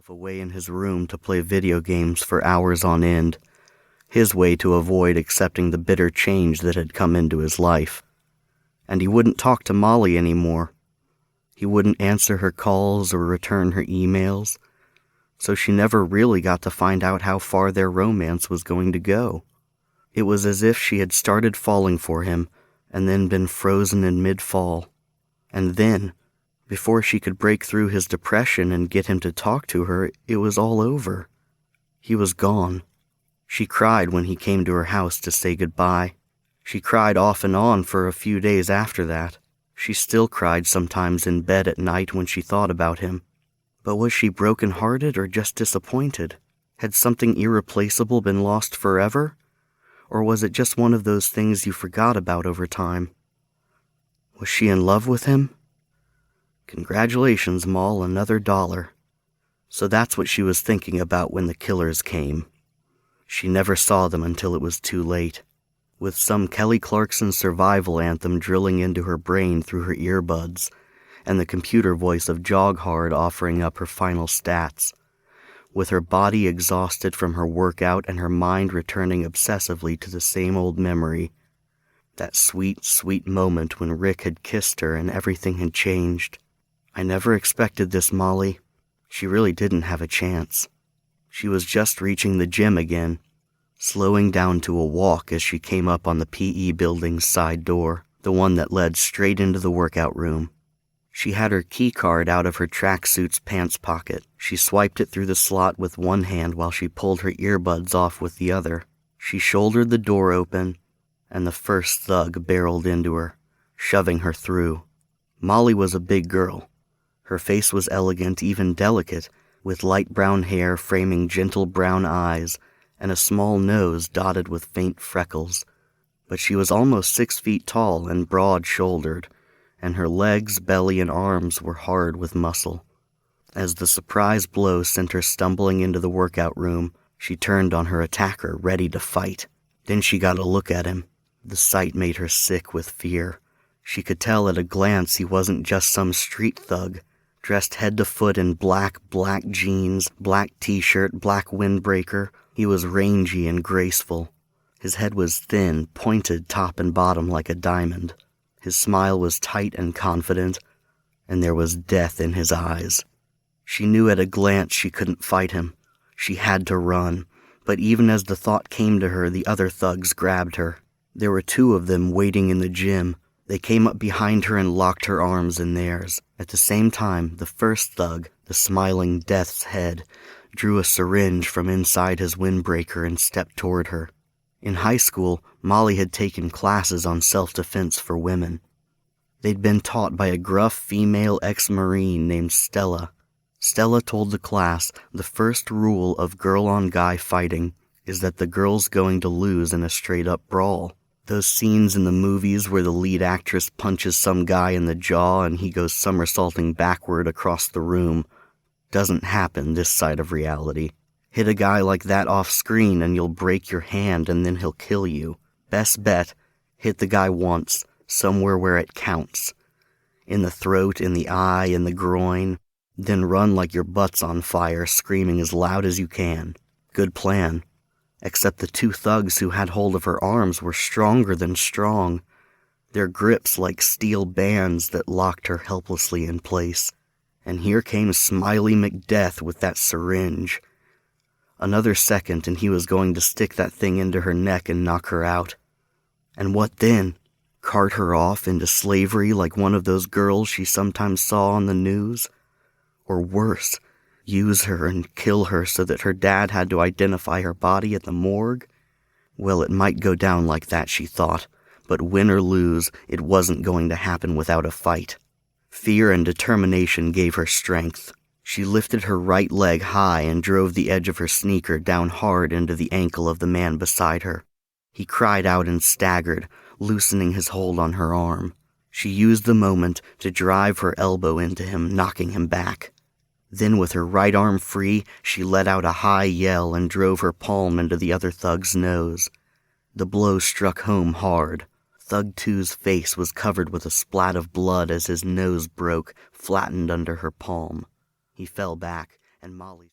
away in his room to play video games for hours on end, his way to avoid accepting the bitter change that had come into his life. And he wouldn't talk to Molly anymore. He wouldn't answer her calls or return her emails, so she never really got to find out how far their romance was going to go. It was as if she had started falling for him and then been frozen in mid-fall. And then, before she could break through his depression and get him to talk to her, it was all over. He was gone. She cried when he came to her house to say goodbye. She cried off and on for a few days after that. She still cried sometimes in bed at night when she thought about him. But was she broken-hearted or just disappointed? Had something irreplaceable been lost forever? Or was it just one of those things you forgot about over time? Was she in love with him? Congratulations, Moll, another $1. So that's what she was thinking about when the killers came. She never saw them until it was too late, with some Kelly Clarkson survival anthem drilling into her brain through her earbuds, and the computer voice of Joghard offering up her final stats, with her body exhausted from her workout and her mind returning obsessively to the same old memory, that sweet, sweet moment when Rick had kissed her and everything had changed. I never expected this, Molly. She really didn't have a chance. She was just reaching the gym again, slowing down to a walk as she came up on the PE building's side door, the one that led straight into the workout room. She had her key card out of her tracksuit's pants pocket. She swiped it through the slot with one hand while she pulled her earbuds off with the other. She shouldered the door open, and the first thug barreled into her, shoving her through. Molly was a big girl. Her face was elegant, even delicate, with light brown hair framing gentle brown eyes and a small nose dotted with faint freckles. But she was almost 6 feet tall and broad-shouldered, and her legs, belly, and arms were hard with muscle. As the surprise blow sent her stumbling into the workout room, she turned on her attacker, ready to fight. Then she got a look at him. The sight made her sick with fear. She could tell at a glance he wasn't just some street thug, dressed head to foot in black jeans, black t-shirt, black windbreaker. He was rangy and graceful. His head was thin, pointed top and bottom like a diamond. His smile was tight and confident, and there was death in his eyes. She knew at a glance she couldn't fight him. She had to run, but even as the thought came to her, the other thugs grabbed her. There were 2 of them waiting in the gym. They came up behind her and locked her arms in theirs. At the same time, the first thug, the smiling death's head, drew a syringe from inside his windbreaker and stepped toward her. In high school, Molly had taken classes on self-defense for women. They'd been taught by a gruff female ex-Marine named Stella. Stella told the class the first rule of girl-on-guy fighting is that the girl's going to lose in a straight-up brawl. Those scenes in the movies where the lead actress punches some guy in the jaw and he goes somersaulting backward across the room doesn't happen this side of reality. Hit a guy like that off screen and you'll break your hand and then he'll kill you. Best bet, hit the guy once, somewhere where it counts. In the throat, in the eye, in the groin. Then run like your butt's on fire, screaming as loud as you can. Good plan. Except the 2 thugs who had hold of her arms were stronger than strong, their grips like steel bands that locked her helplessly in place. And here came Smiley McDeath with that syringe. Another second and he was going to stick that thing into her neck and knock her out. And what then? Cart her off into slavery like one of those girls she sometimes saw on the news? Or worse, use her and kill her so that her dad had to identify her body at the morgue? Well, it might go down like that, she thought, but win or lose, it wasn't going to happen without a fight. Fear and determination gave her strength. She lifted her right leg high and drove the edge of her sneaker down hard into the ankle of the man beside her. He cried out and staggered, loosening his hold on her arm. She used the moment to drive her elbow into him, knocking him back. Then with her right arm free, she let out a high yell and drove her palm into the other thug's nose. The blow struck home hard. Thug 2's face was covered with a splat of blood as his nose broke, flattened under her palm. He fell back, and Molly...